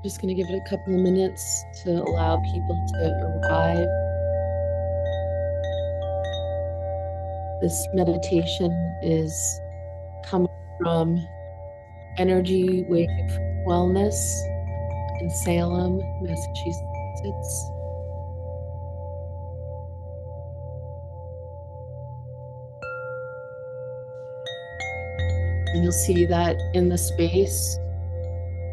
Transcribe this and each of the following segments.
Just going to give it a couple of minutes to allow people to arrive. This meditation is coming from Energy Wave Wellness in Salem, Massachusetts. And you'll see that in the space,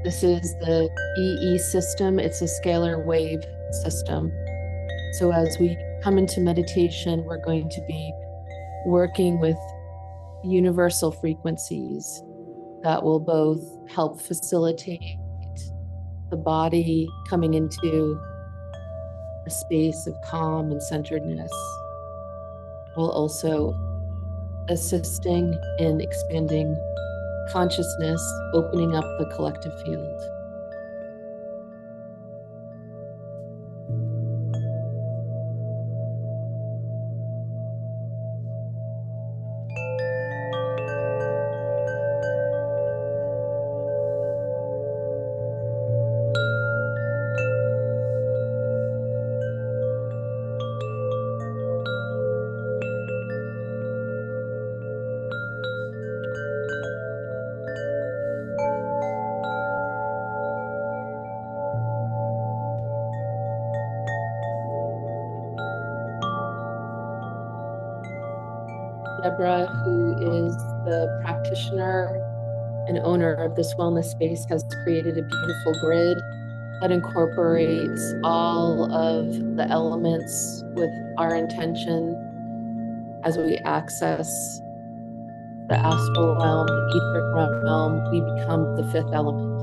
this is the EE system. It's a scalar wave system. So as we come into meditation, we're going to be working with universal frequencies that will both help facilitate the body coming into a space of calm and centeredness, while also assisting in expanding consciousness, opening up the collective field. Deborah, who is the practitioner and owner of this wellness space, has created a beautiful grid that incorporates all of the elements with our intention as we access the astral realm, the etheric realm. We become the fifth element.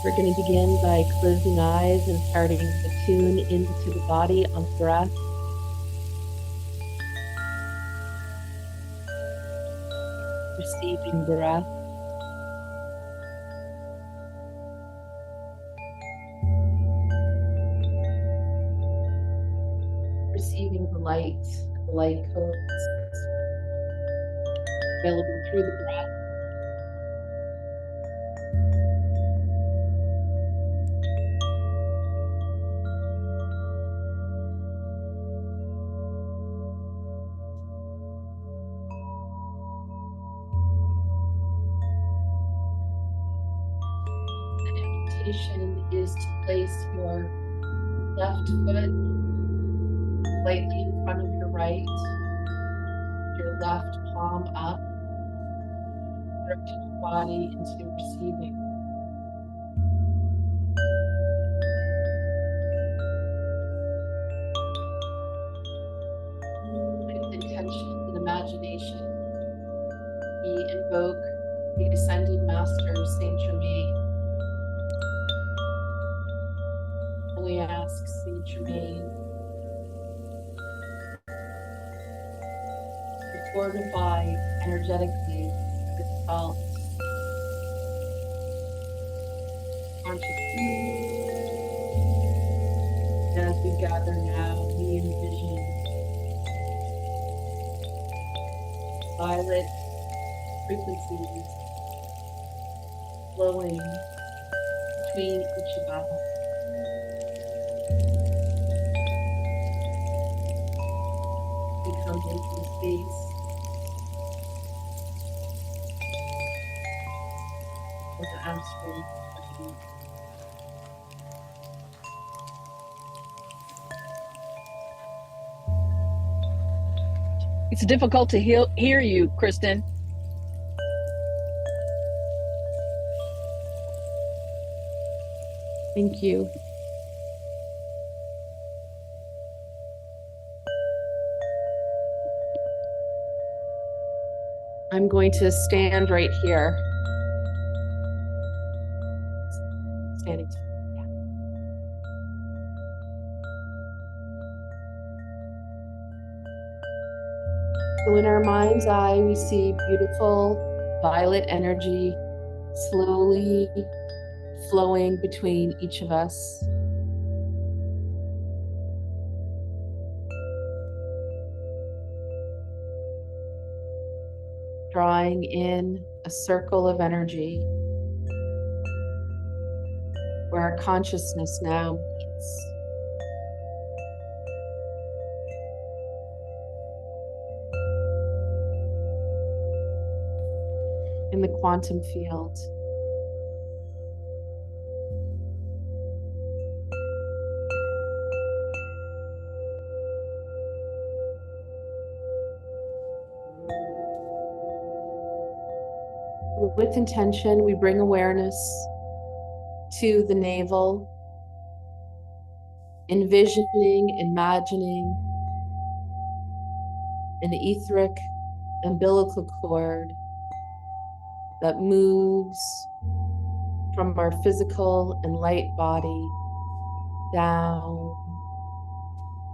We're going to begin by closing eyes and starting to tune into the body on breath. Receiving breath. Receiving the light codes available through the breath. Is to place your left foot lightly in front of your right, your left palm up, directing your body into receiving. With intention and imagination, we invoke the Ascended Master, Saint Germain. We ask Saint Germain to fortify energetically this felt consciousness. As we gather now, we envision violet frequencies flowing between each of us. Come into the space of the astral body. It's difficult to hear you, Kristen. Thank you. I'm going to stand right here. Standing. Yeah. So in our mind's eye, we see beautiful violet energy slowly flowing between each of us. Drawing in a circle of energy where our consciousness now meets. In the quantum field. With intention, we bring awareness to the navel, envisioning, imagining an etheric umbilical cord that moves from our physical and light body down,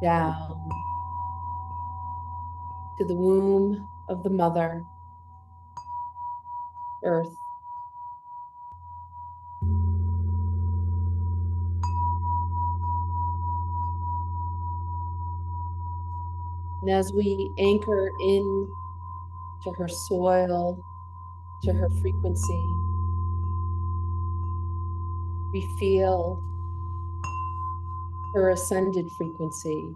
down to the womb of the mother, earth. And as we anchor in to her soil, to her frequency, we feel her ascended frequency,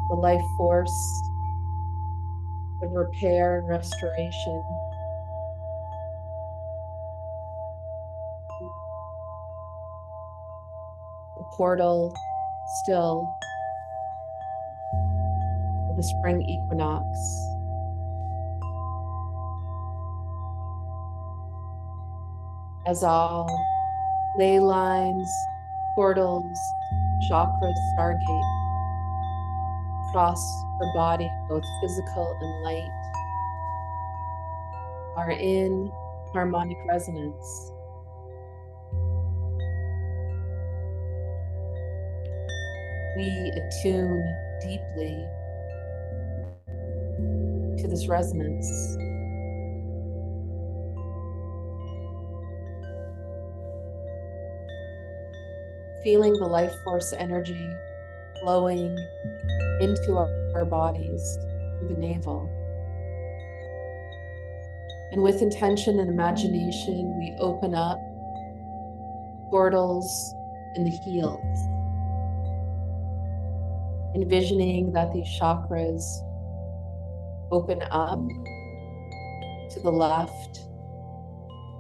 the life force of repair and restoration. The portal still of the spring equinox. As all ley lines, portals, chakras, stargate across her body, both physical and light, are in harmonic resonance. We attune deeply to this resonance. Feeling the life force energy flowing into our bodies through the navel. And with intention and imagination, we open up portals in the heels, envisioning that these chakras open up to the left,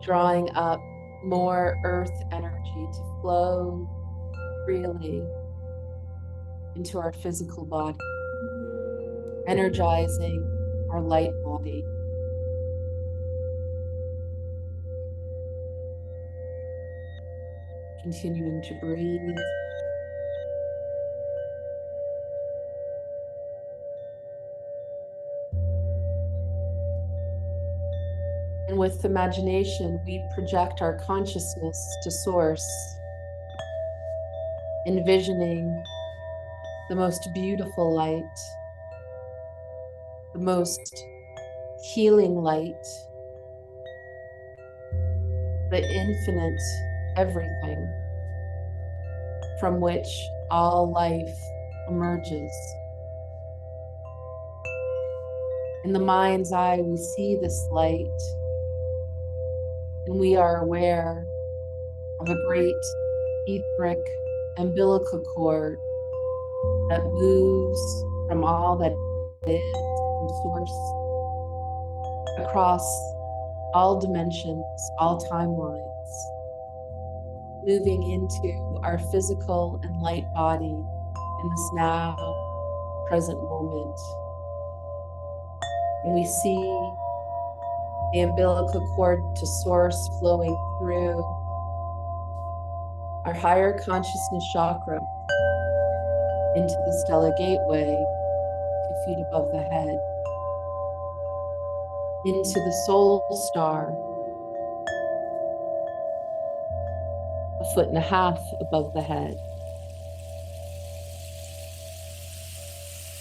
drawing up more earth energy to flow freely into our physical body, energizing our light body. Continuing to breathe. And with imagination, we project our consciousness to source, envisioning the most beautiful light, the most healing light, the infinite everything from which all life emerges. In the mind's eye, we see this light, and we are aware of a great etheric umbilical cord that moves from all that is from source across all dimensions, all timelines, moving into our physical and light body in this now present moment. And we see the umbilical cord to source flowing through our higher consciousness chakra into the stellar gateway, 2 feet above the head, into the soul star, 1.5 feet above the head,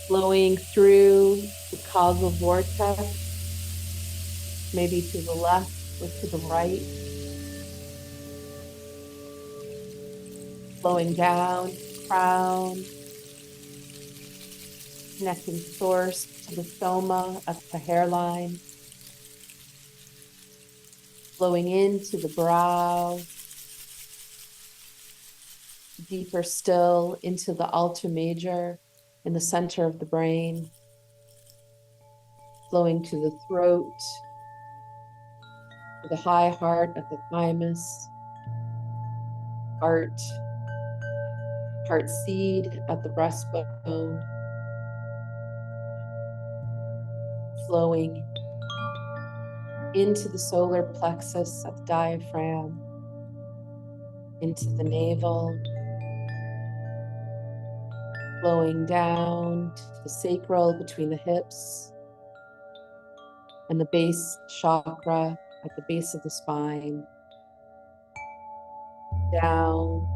flowing through the causal vortex, maybe to the left or to the right, flowing down to the crown, connecting source to the soma at the hairline, flowing into the brow, deeper still into the alta major in the center of the brain, flowing to the throat, to the high heart at the thymus, heart seed at the breastbone, flowing into the solar plexus at the diaphragm, into the navel, flowing down to the sacral between the hips and the base chakra at the base of the spine, down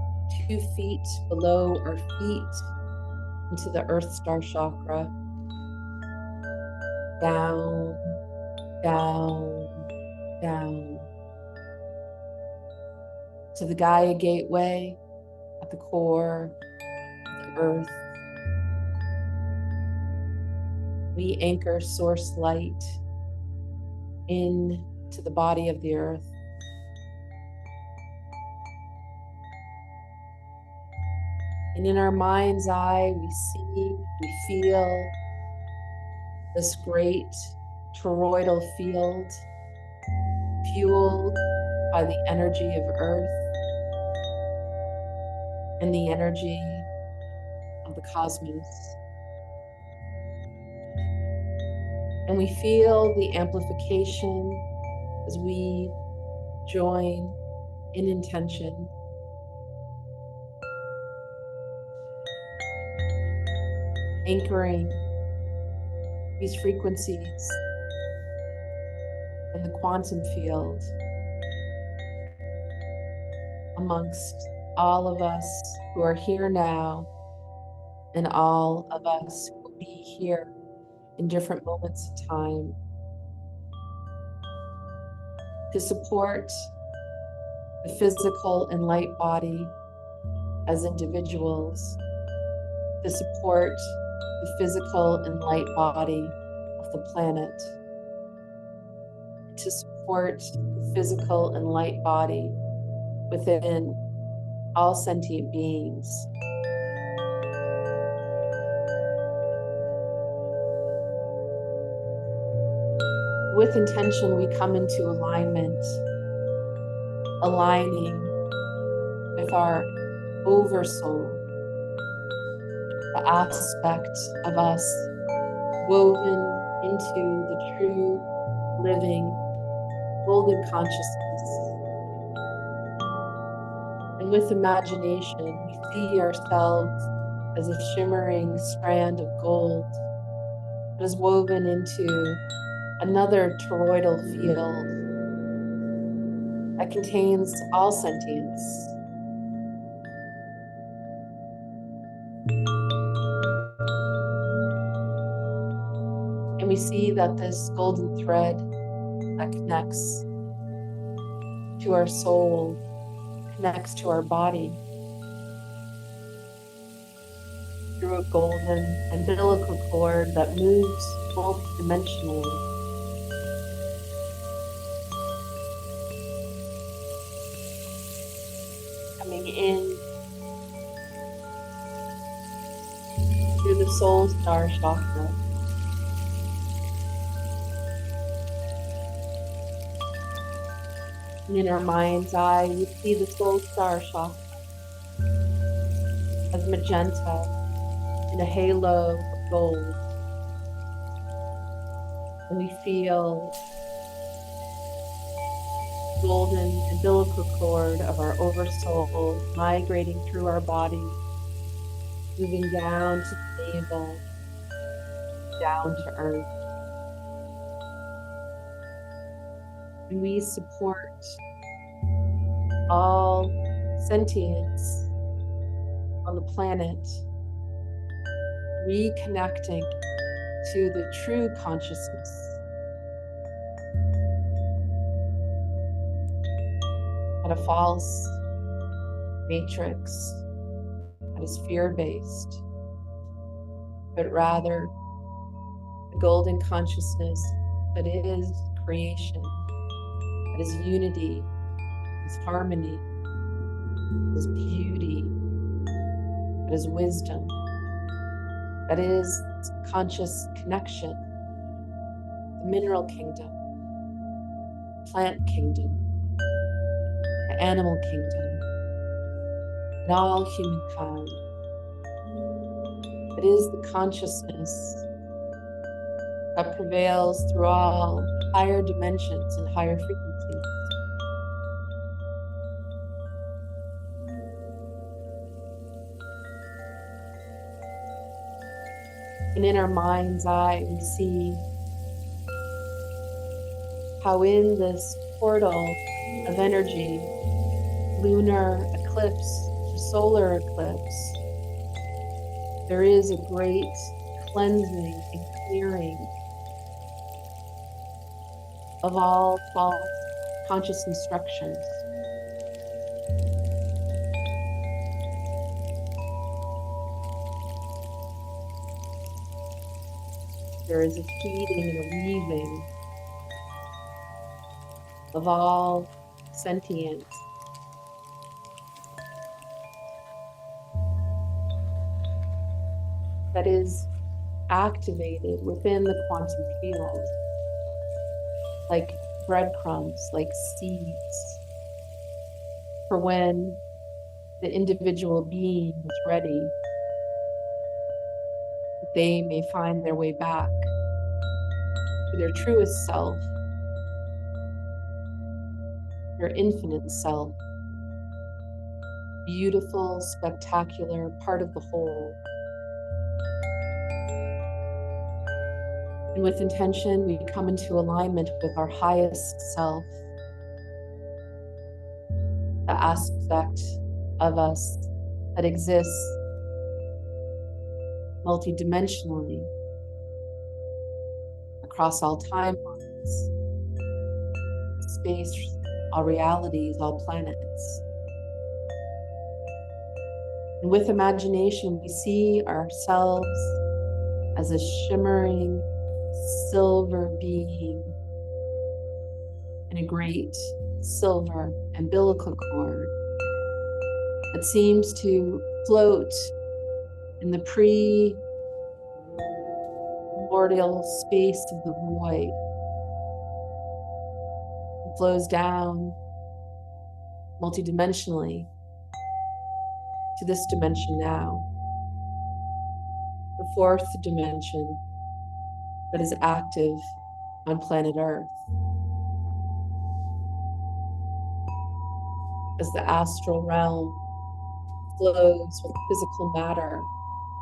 2 feet below our feet into the earth star chakra, down, down, down to the Gaia gateway at the core of the earth. We anchor source light into the body of the earth. And in our mind's eye, we see, we feel this great toroidal field fueled by the energy of earth and the energy of the cosmos. And we feel the amplification as we join in intention. Anchoring these frequencies in the quantum field amongst all of us who are here now and all of us who will be here in different moments of time to support the physical and light body as individuals, to support the physical and light body of the planet, to support the physical and light body within all sentient beings. With intention, we come into alignment, aligning with our oversoul, the aspect of us woven into the true, living, golden consciousness. And with imagination, we see ourselves as a shimmering strand of gold that is woven into another toroidal field that contains all sentience. And we see that this golden thread that connects to our soul, connects to our body through a golden umbilical cord that moves multidimensionally. Coming in through the soul star chakra. And in our mind's eye, we see the soul star chakra as magenta in a halo of gold. And we feel golden umbilical cord of our oversoul migrating through our body, moving down to the navel, down to earth. And we support all sentience on the planet, reconnecting to the true consciousness, not a false matrix that is fear-based, but rather the golden consciousness that is creation, that is unity, that is harmony, that is beauty, that is wisdom, that is conscious connection, the mineral kingdom, plant kingdom, the animal kingdom, and all humankind. It is the consciousness that prevails through all higher dimensions and higher frequencies. And in our mind's eye, we see how in this portal of energy, lunar eclipse to solar eclipse, there is a great cleansing and clearing of all false conscious instructions. There is a heating and a weaving of all sentience. That is activated within the quantum field, like breadcrumbs, like seeds, for when the individual being is ready, they may find their way back to their truest self, their infinite self, beautiful, spectacular, part of the whole. And with intention, we come into alignment with our highest self, the aspect of us that exists multidimensionally across all timelines, space, all realities, all planets. And with imagination, we see ourselves as a shimmering silver being in a great silver umbilical cord that seems to float in the primordial space of the void. It flows down multidimensionally to this dimension now, the fourth dimension that is active on planet Earth. As the astral realm flows with physical matter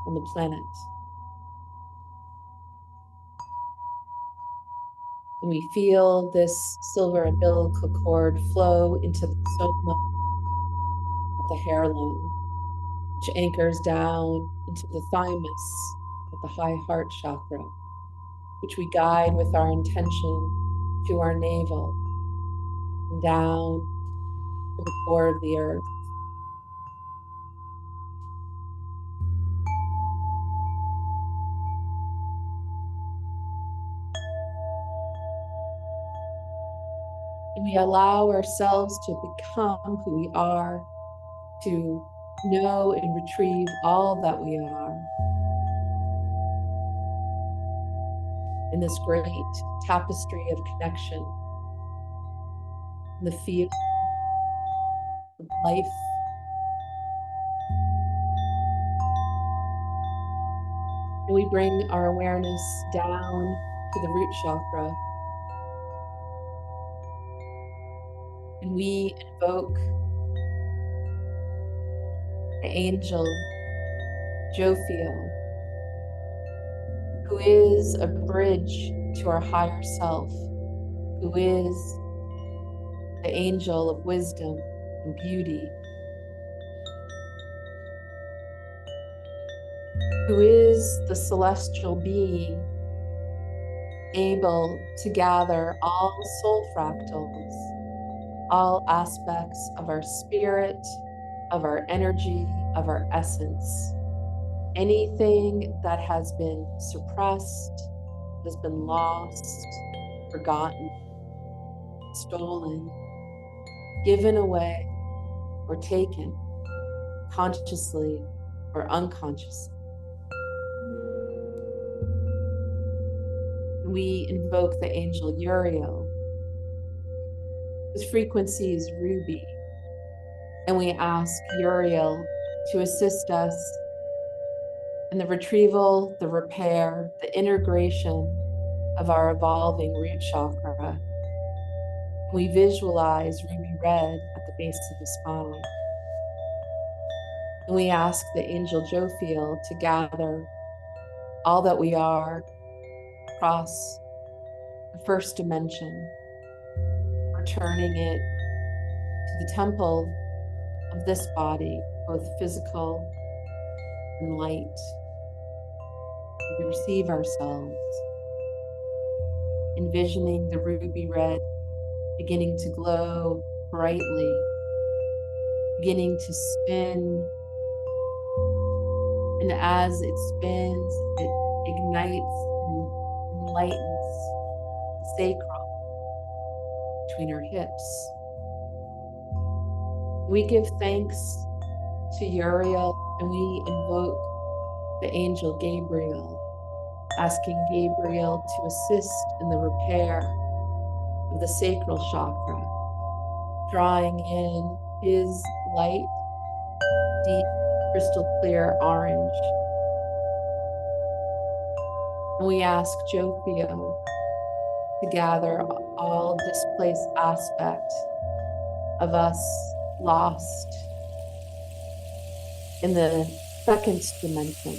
on the planet. And we feel this silver umbilical cord flow into the soma of the hairline, which anchors down into the thymus of the high heart chakra, which we guide with our intention to our navel and down to the core of the earth. And we allow ourselves to become who we are, to know and retrieve all that we are in this great tapestry of connection, in the field of life. And we bring our awareness down to the root chakra, And we invoke the angel Jophiel, who is a bridge to our higher self, who is the angel of wisdom and beauty, who is the celestial being able to gather all soul fractals, all aspects of our spirit, of our energy, of our essence. Anything that has been suppressed, has been lost, forgotten, stolen, given away, or taken, consciously or unconsciously. We invoke the angel Uriel, whose frequency is ruby, and we ask Uriel to assist us in the retrieval, the repair, the integration of our evolving root chakra. We visualize ruby red at the base of the spine. And we ask the angel Jophiel to gather all that we are across the first dimension, returning it to the temple of this body, both physical and light. We receive ourselves, envisioning the ruby red beginning to glow brightly, beginning to spin. And as it spins, it ignites and enlightens the sacrum between our hips. We give thanks to Uriel, and we invoke the angel Gabriel, asking Gabriel to assist in the repair of the sacral chakra, drawing in his light, deep, crystal clear orange. And we ask Jophiel to gather all displaced aspects of us lost in the second dimension.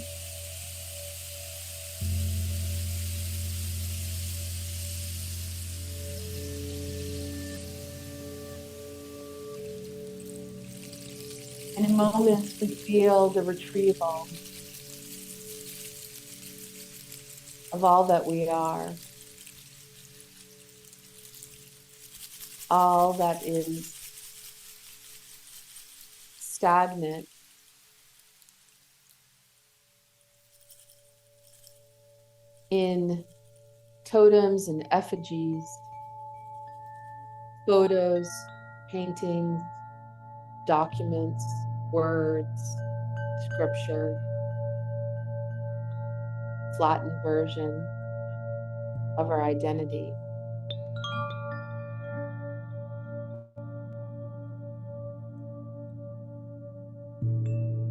And in moments, we feel the retrieval of all that we are, all that is stagnant, in totems and effigies, photos, paintings, documents, words, scripture, flattened version of our identity.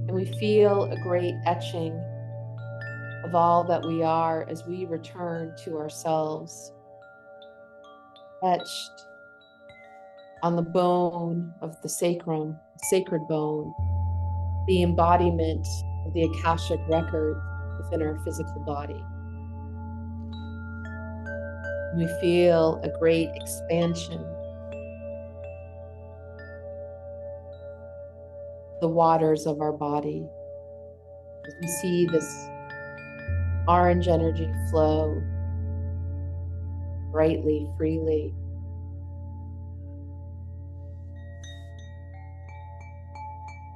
And we feel a great etching of all that we are as we return to ourselves, etched on the bone of the sacrum, sacred bone, the embodiment of the Akashic record within our physical body. And we feel a great expansion. The waters of our body, as we see this orange energy flow brightly, freely.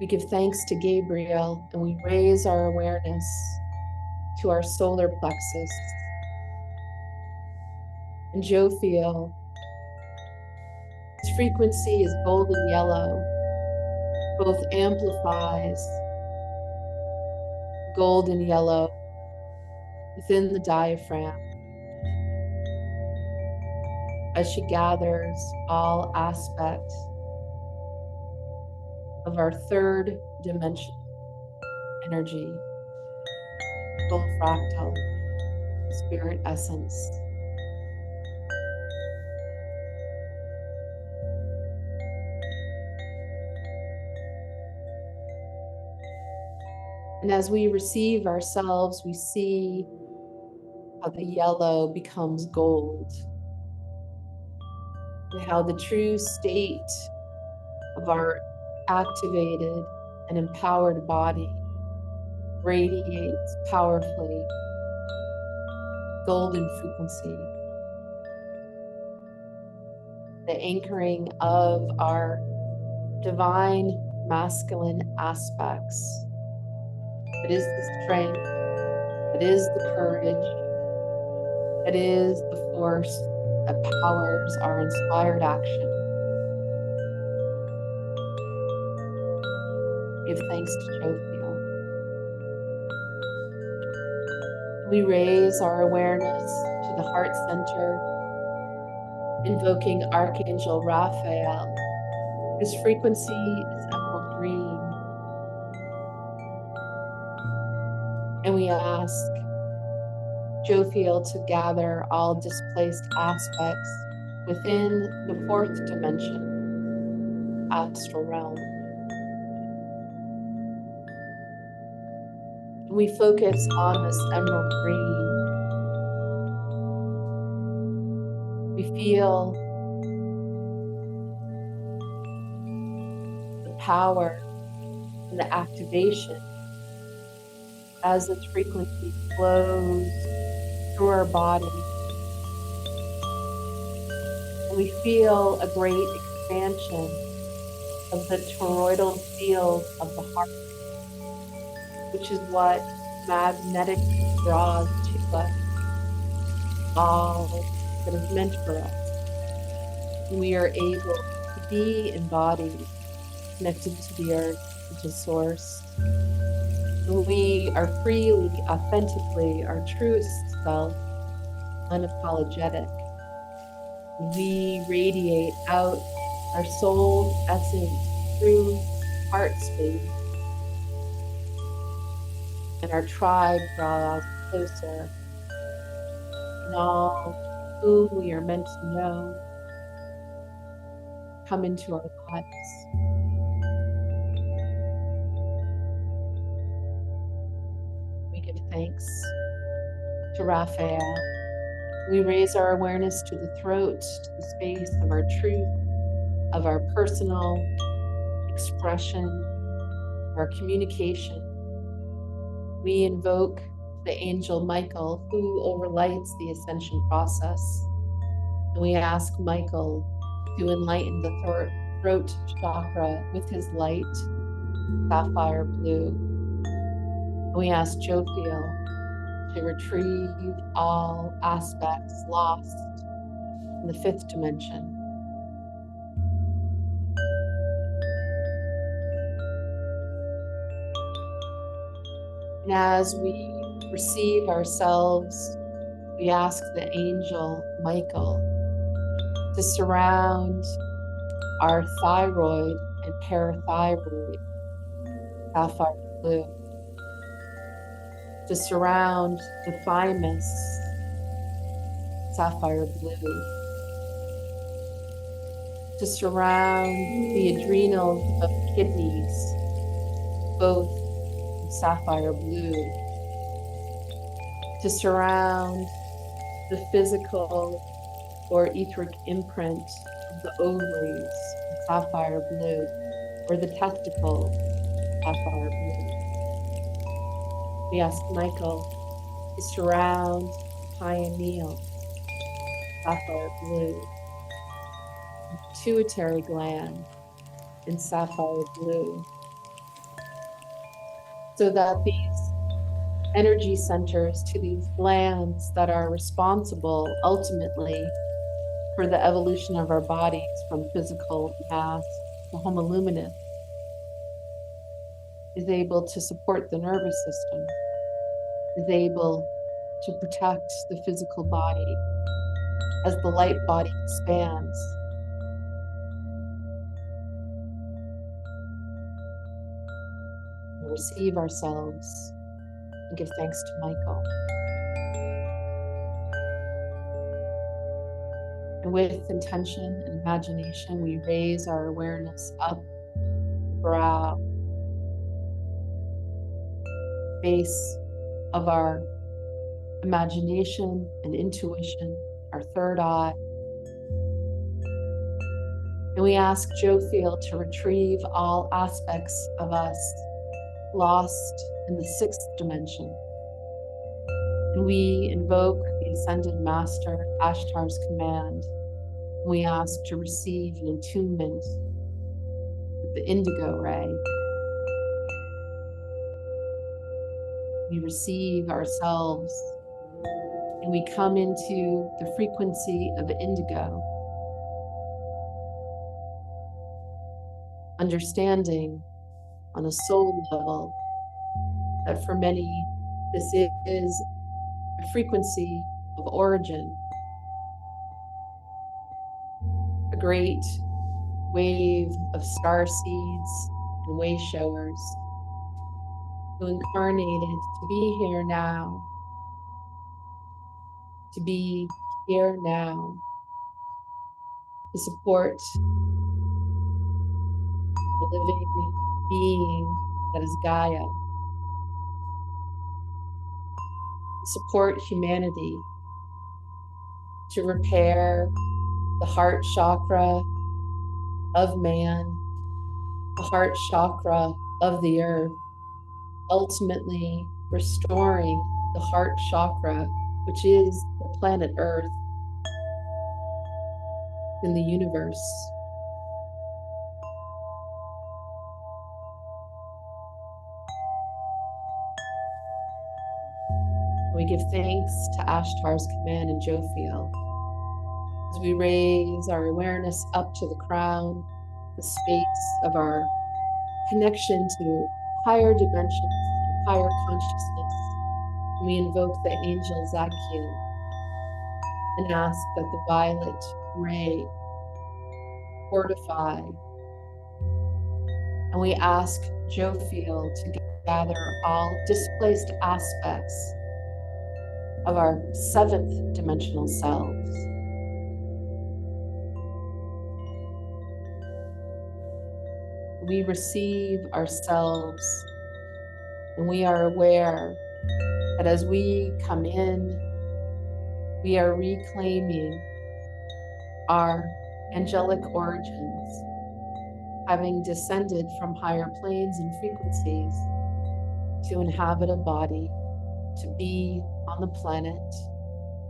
We give thanks to Gabriel, and we raise our awareness to our solar plexus. And Jophiel, its frequency is golden yellow, both amplifies golden yellow within the diaphragm as she gathers all aspects of our third dimension energy, full fractal spirit essence. And as we receive ourselves, we see how the yellow becomes gold, and how the true state of our activated and empowered body radiates powerfully, golden frequency, the anchoring of our divine masculine aspects. It is the strength, it is the courage, it is the force that powers our inspired action. Give thanks to Jophiel. We raise our awareness to the heart center, invoking Archangel Raphael. His frequency is emerald green. And we ask Jophiel to gather all displaced aspects within the fourth dimension, astral realm. We focus on this emerald green. We feel the power and the activation as this frequency flows through our body. And we feel a great expansion of the toroidal field of the heart, which is what magnetically draws to us all that is meant for us. We are able to be embodied, connected to the earth, to source. We are freely, authentically, our truest self, unapologetic. We radiate out our soul's essence through heart space. And our tribe draws closer. And all whom we are meant to know come into our lives. We give thanks to Raphael. We raise our awareness to the throat, to the space of our truth, of our personal expression, our communication. We invoke the angel Michael, who overlights the ascension process. And we ask Michael to enlighten the throat chakra with his light, sapphire blue. And we ask Jophiel to retrieve all aspects lost in the fifth dimension. And as we receive ourselves, we ask the angel Michael to surround our thyroid and parathyroid, sapphire blue, to surround the thymus, sapphire blue, to surround the adrenals of kidneys, both sapphire blue, to surround the physical or etheric imprint of the ovaries, sapphire blue, or the testicles, sapphire blue. We ask Michael to surround the pineal, sapphire blue, the pituitary gland in sapphire blue, so that these energy centers to these glands that are responsible ultimately for the evolution of our bodies from physical mass to homo luminous is able to support the nervous system, is able to protect the physical body as the light body expands. We receive ourselves and give thanks to Michael. And with intention and imagination, we raise our awareness up the brow, base of our imagination and intuition, our third eye. And we ask Jophiel to retrieve all aspects of us lost in the sixth dimension. And we invoke the Ascended Master, Ashtar's command. We ask to receive an attunement with the indigo ray. We receive ourselves and we come into the frequency of indigo, understanding on a soul level that for many this is a frequency of origin, a great wave of star seeds and way showers who incarnated to be here now, to be here now, to support the living being that is Gaia, to support humanity, to repair the heart chakra of man, the heart chakra of the earth, ultimately restoring the heart chakra, which is the planet Earth in the universe. We give thanks to Ashtar's command and Jophiel as we raise our awareness up to the crown, the space of our connection to higher dimensions and higher consciousness. We invoke the angel Zakiel and ask that the violet ray fortify. And we ask Jophiel to gather all displaced aspects of our seventh dimensional selves. We receive ourselves and we are aware that as we come in, we are reclaiming our angelic origins, having descended from higher planes and frequencies to inhabit a body, to be on the planet,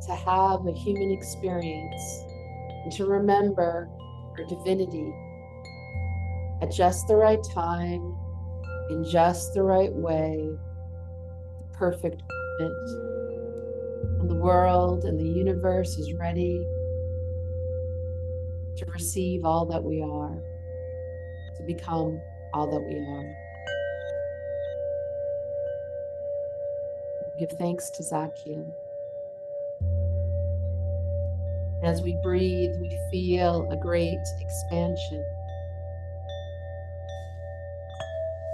to have a human experience, and to remember our divinity at just the right time, in just the right way, the perfect moment, when the world and the universe is ready to receive all that we are, to become all that we are. We give thanks to Zakiel. As we breathe, we feel a great expansion.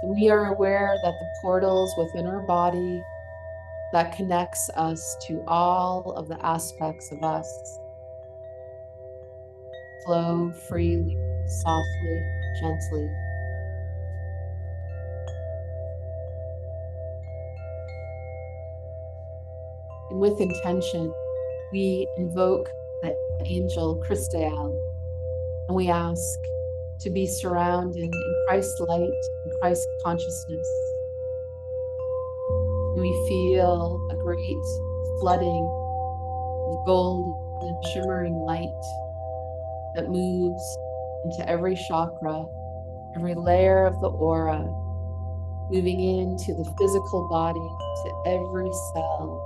And we are aware that the portals within our body that connects us to all of the aspects of us flow freely, softly, gently. And with intention, we invoke the angel Christael, and we ask to be surrounded in Christ's light and Christ's consciousness. And we feel a great flooding of gold and shimmering light that moves into every chakra, every layer of the aura, moving into the physical body, to every cell,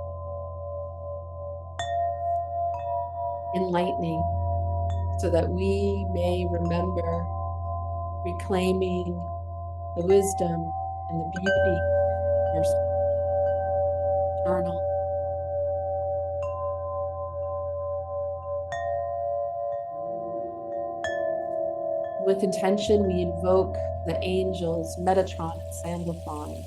enlightening so that we may remember reclaiming the wisdom and the beauty of our eternal. With intention, we invoke the angels Metatron and Sandalphon.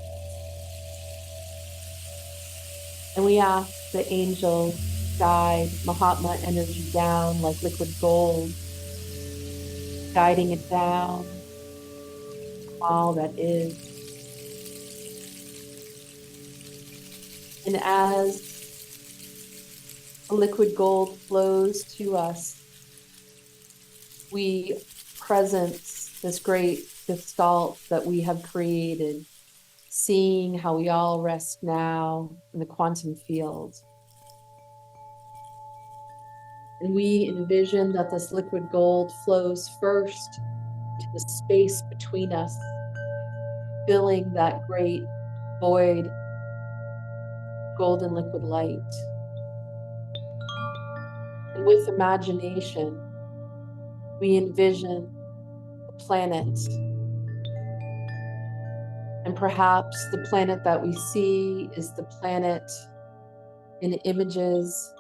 And we ask the angel guide Mahatma energy down like liquid gold, guiding it down all that is. And as the liquid gold flows to us, we presence this great gestalt that we have created, seeing how we all rest now in the quantum field. And we envision that this liquid gold flows first to the space between us, filling that great void, golden liquid light. And with imagination, we envision a planet. And perhaps the planet that we see is the planet in images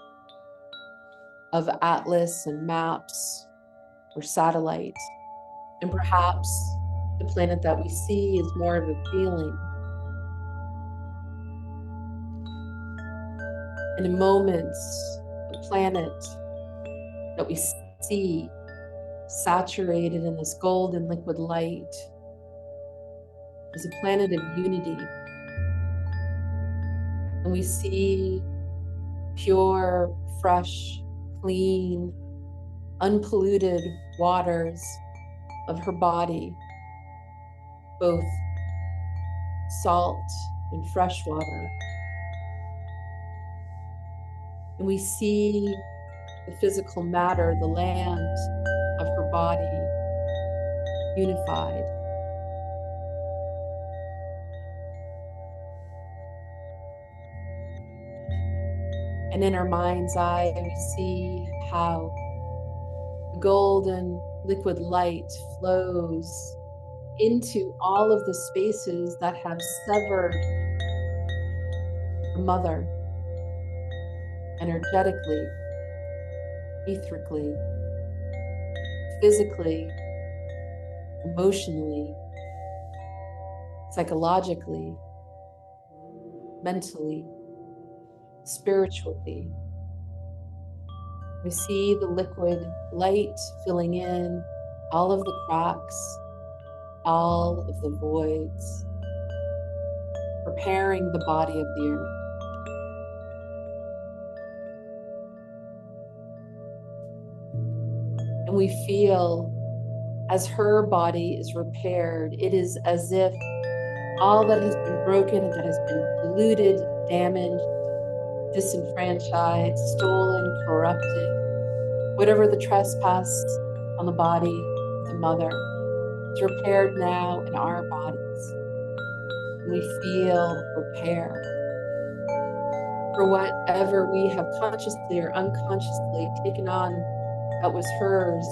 of atlas and maps or satellite. And perhaps the planet that we see is more of a feeling. And in moments, the planet that we see saturated in this golden liquid light is a planet of unity. And we see pure, fresh, clean, unpolluted waters of her body, both salt and fresh water. And we see the physical matter, the land of her body, unified. And in our mind's eye, we see how the golden liquid light flows into all of the spaces that have severed the mother, energetically, etherically, physically, emotionally, psychologically, mentally, spiritually. We see the liquid light filling in all of the cracks, all of the voids, preparing the body of the earth. And we feel as her body is repaired, it is as if all that has been broken, that has been polluted, damaged, disenfranchised, stolen, corrupted, whatever the trespass on the body of the mother, is repaired now in our bodies. We feel repair for whatever we have consciously or unconsciously taken on that was hers,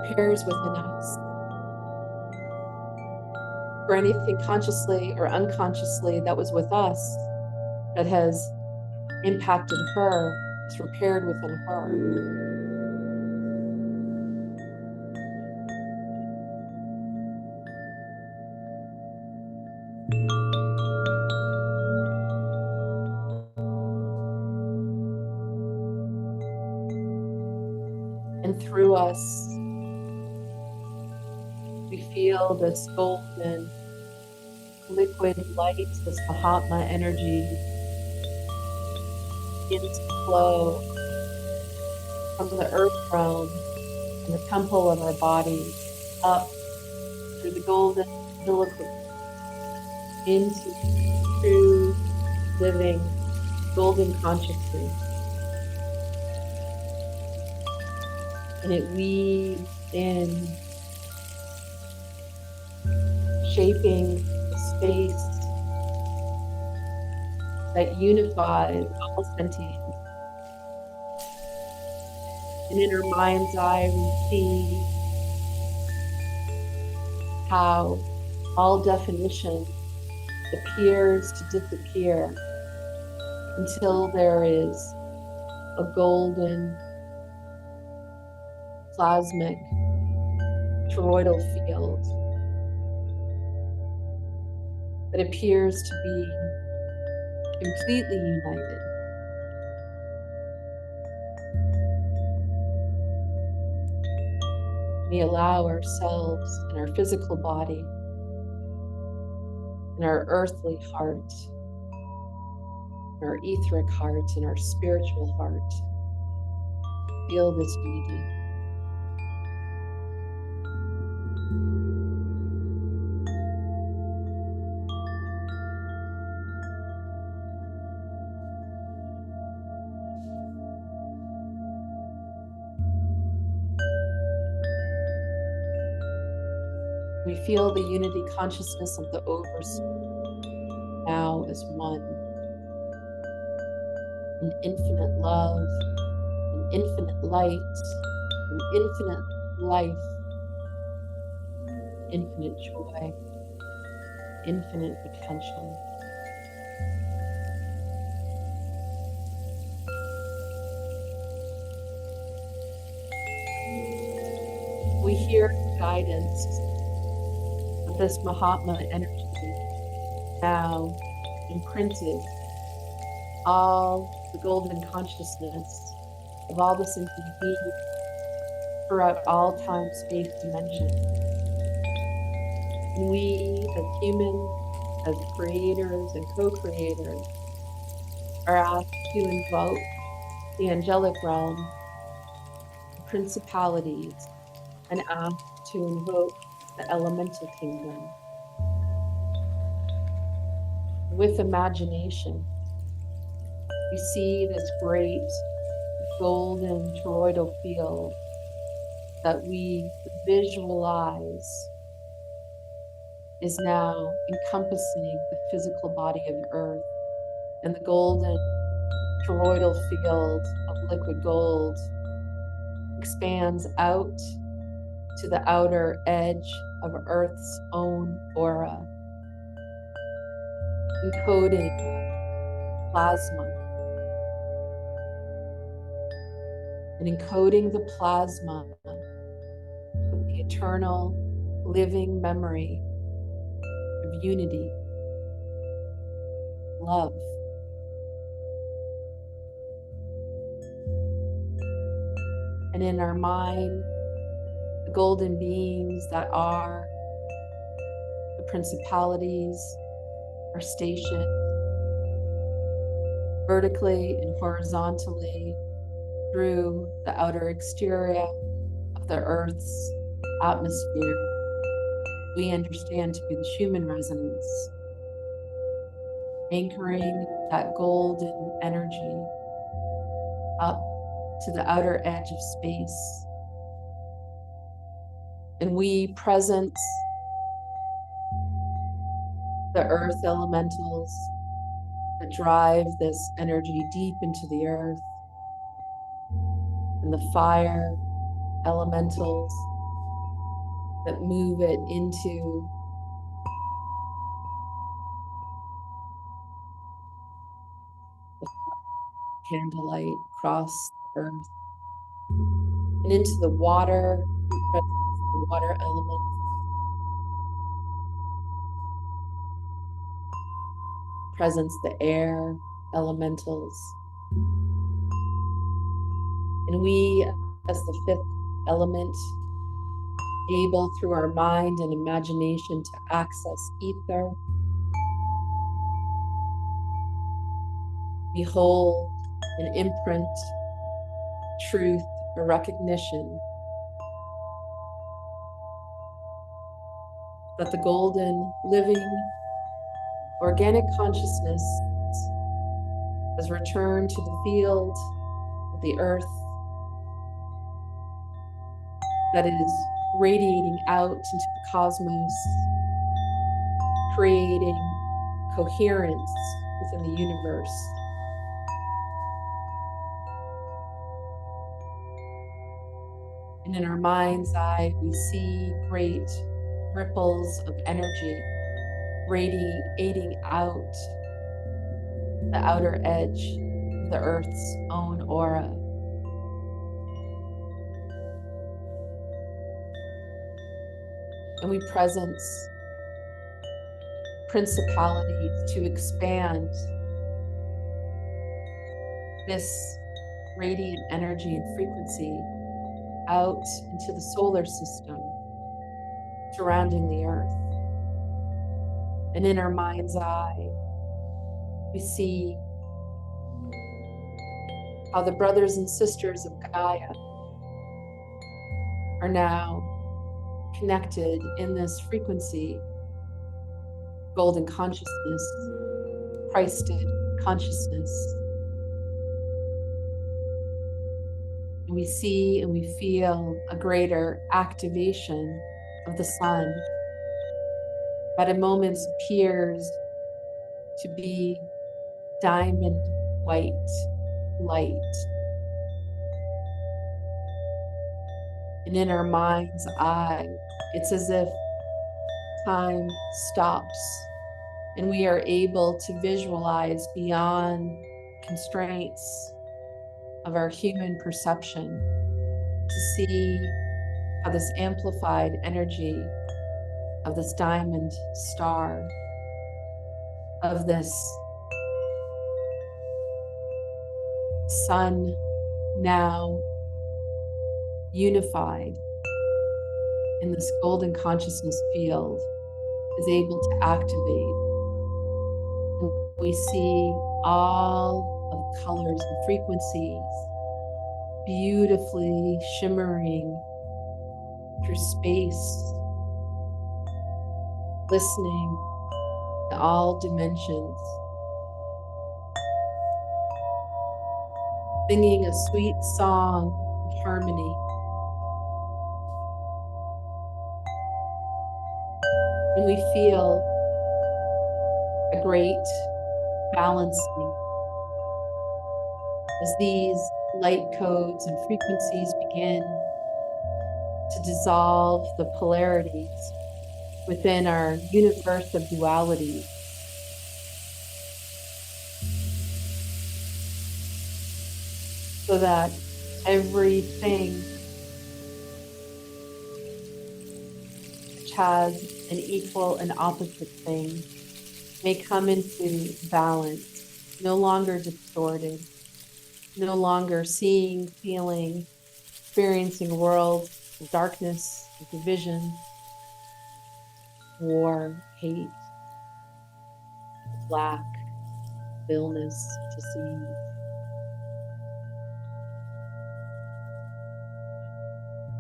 repairs within us. For anything consciously or unconsciously that was with us that has impacted her, is repaired within her. And through us, we feel this golden liquid light, this Mahatma energy begins to flow from the earth throne and the temple of our body up through the golden liquid into true living golden consciousness. And it weaves in, shaping the space that unifies all sentience. And in our mind's eye, we see how all definition appears to disappear until there is a golden plasmic toroidal field that appears to be completely united. We allow ourselves in our physical body, in our earthly heart, our etheric heart, and our spiritual heart. Feel this unity. We feel the unity consciousness of the Oversoul now as one. An infinite love, an infinite light, an infinite life, infinite joy, infinite potential. We hear guidance of this Mahatma energy now imprinted all the golden consciousness of all the sentient beings throughout all time, space, dimension. And we, as humans, as creators and co-creators, are asked to invoke the angelic realm, the principalities, and asked to invoke the elemental kingdom. With imagination, we see this great golden toroidal field that we visualize is now encompassing the physical body of Earth, and the golden toroidal field of liquid gold expands out to the outer edge of Earth's own aura, encoding plasma and encoding the plasma with the eternal living memory of unity, love. And in our mind, the golden beings that are the principalities are stationed vertically and horizontally through the outer exterior of the Earth's atmosphere. We understand to be the Schumann resonance, anchoring that golden energy up to the outer edge of space. And we presence the earth elementals that drive this energy deep into the earth, and the fire elementals that move it into the candlelight across the earth and into the water, the water elements, presence the air elementals. And we, as the fifth element, able through our mind and imagination to access ether, behold and imprint truth or recognition that the golden living organic consciousness has returned to the field of the earth that is radiating out into the cosmos, creating coherence within the universe. And in our mind's eye, we see great ripples of energy radiating out the outer edge of the Earth's own aura. And we presence principalities to expand this radiant energy and frequency out into the solar system surrounding the earth. And in our mind's eye, we see how the brothers and sisters of Gaia are now connected in this frequency, golden consciousness, Christed consciousness. And we see and we feel a greater activation of the sun that in moments appears to be diamond white light. And in our mind's eye, it's as if time stops and we are able to visualize beyond constraints of our human perception to see how this amplified energy of this diamond star, of this sun now unified in this golden consciousness field, is able to activate. And we see all of the colors and frequencies beautifully shimmering through space, listening to all dimensions, singing a sweet song of harmony. And we feel a great balancing as these light codes and frequencies begin to dissolve the polarities within our universe of duality. So that everything which has an equal and opposite thing may come into balance, no longer distorted, no longer seeing, feeling, experiencing worlds of darkness, division, war, hate, lack, illness, disease.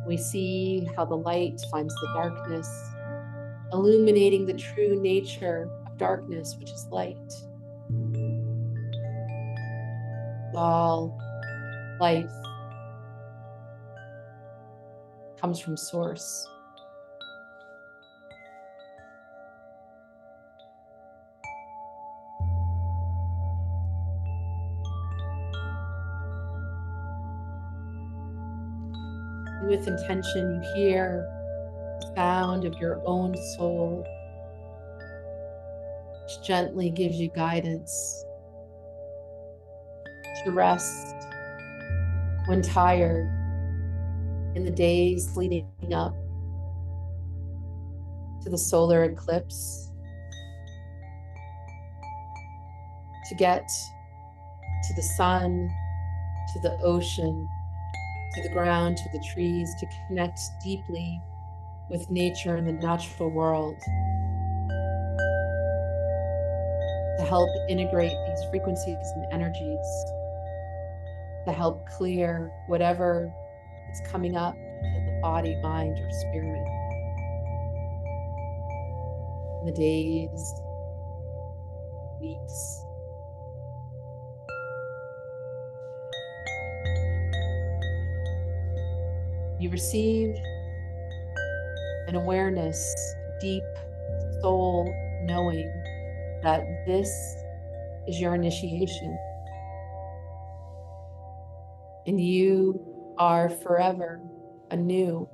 We see how the light finds the darkness, illuminating the true nature of darkness, which is light. All life comes from source. And with intention, you hear the sound of your own soul, which gently gives you guidance to rest when tired in the days leading up to the solar eclipse, to get to the sun, to the ocean, to the ground, to the trees, to connect deeply with nature and the natural world, to help integrate these frequencies and energies, to help clear whatever is coming up in the body, mind, or spirit in the days, weeks. You receive an awareness, deep soul knowing that this is your initiation. And you are forever anew,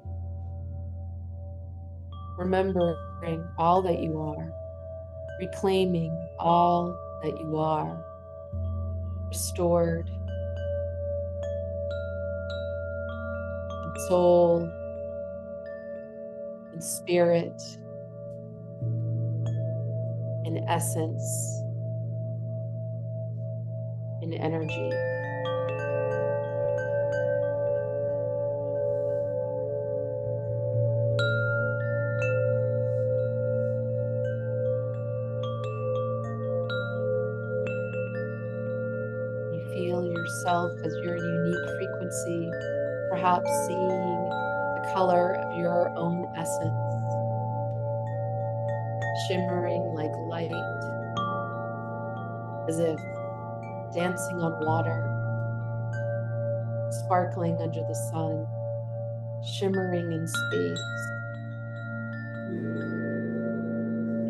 remembering all that you are, reclaiming all that you are, restored in soul, in spirit, in essence, in energy. You feel yourself as you're frequency, perhaps seeing the color of your own essence shimmering like light, as if dancing on water, sparkling under the sun, shimmering in space, like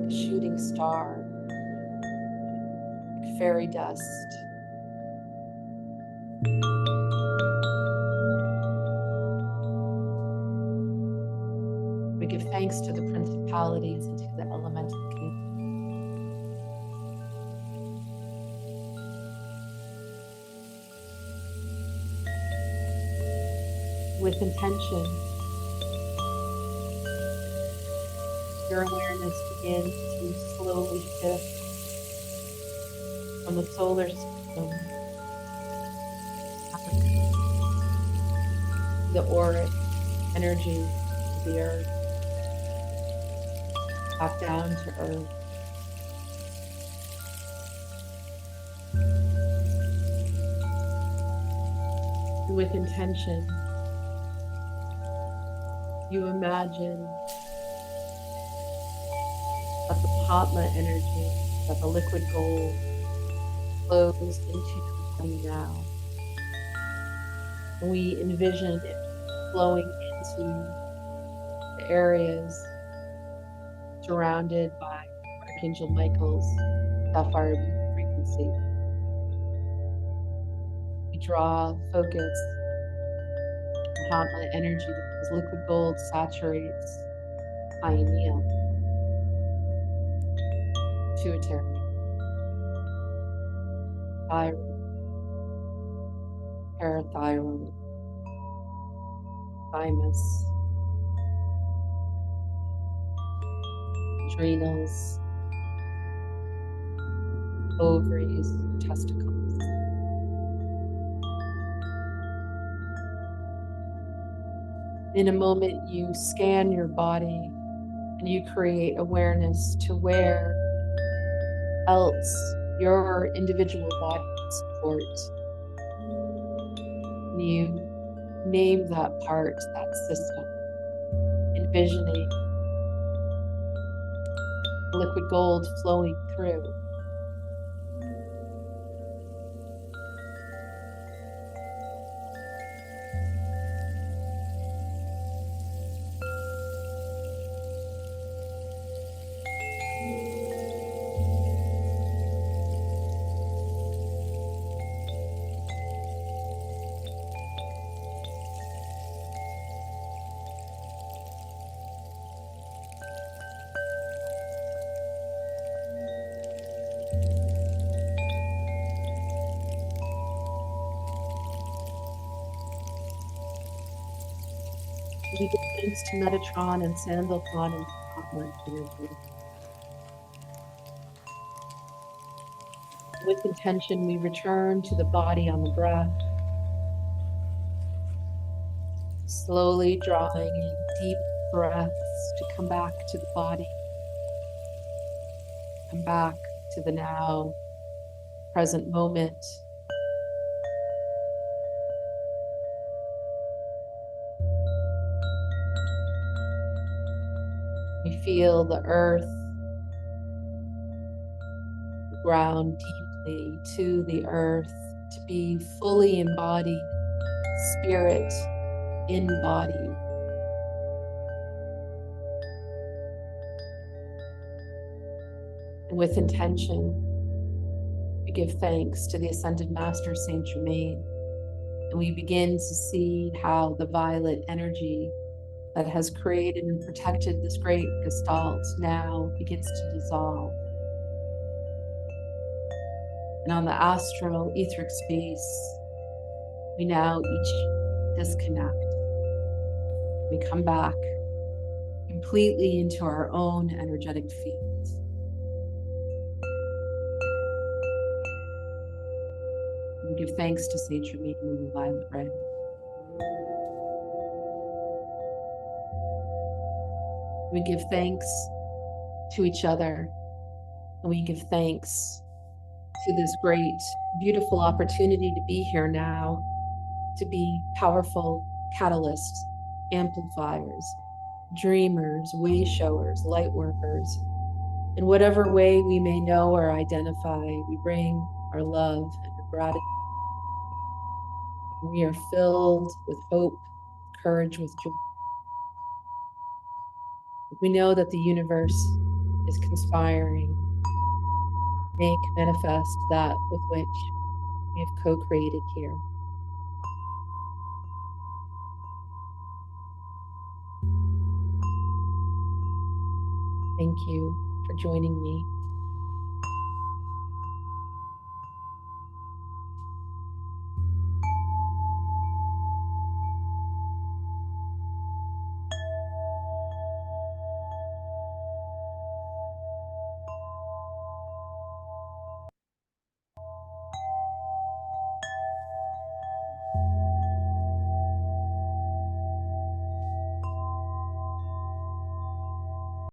a shooting star, like fairy dust. We give thanks to the principalities and to the elemental kingdom. With intention, your awareness begins to slowly shift from the solar system, the auric energy of the earth, back down to earth. And with intention, you imagine that the Padma energy, that the liquid gold flows into your body now. And we envision it flowing into the areas surrounded by Archangel Michael's sapphire frequency. We draw focus on Padma energy because liquid gold saturates pineal, pituitary, thyroid, parathyroid, thymus, adrenals, ovaries, testicles. In a moment, you scan your body and you create awareness to where else your individual body can support. And you name that part, that system, envisioning liquid gold flowing through. We give thanks to Metatron and Sandalphon and Padma energy. With intention, we return to the body on the breath, slowly drawing in deep breaths to come back to the body, come back to the now, present moment. We feel the earth ground deeply to the earth, to be fully embodied, spirit in body. And with intention, we give thanks to the Ascended Master Saint Germain, and we begin to see how the violet energy that has created and protected this great gestalt now begins to dissolve. And on the astral etheric space, we now each disconnect. We come back completely into our own energetic fields. We give thanks to Saint Germain and the Violet Ray. We give thanks to each other, and we give thanks to this great, beautiful opportunity to be here now to be powerful catalysts, amplifiers, dreamers, way showers, light workers. In whatever way we may know or identify, we bring our love and our gratitude. We are filled with hope, courage, with joy. We know that the universe is conspiring to make manifest that with which we have co-created here. Thank you for joining me.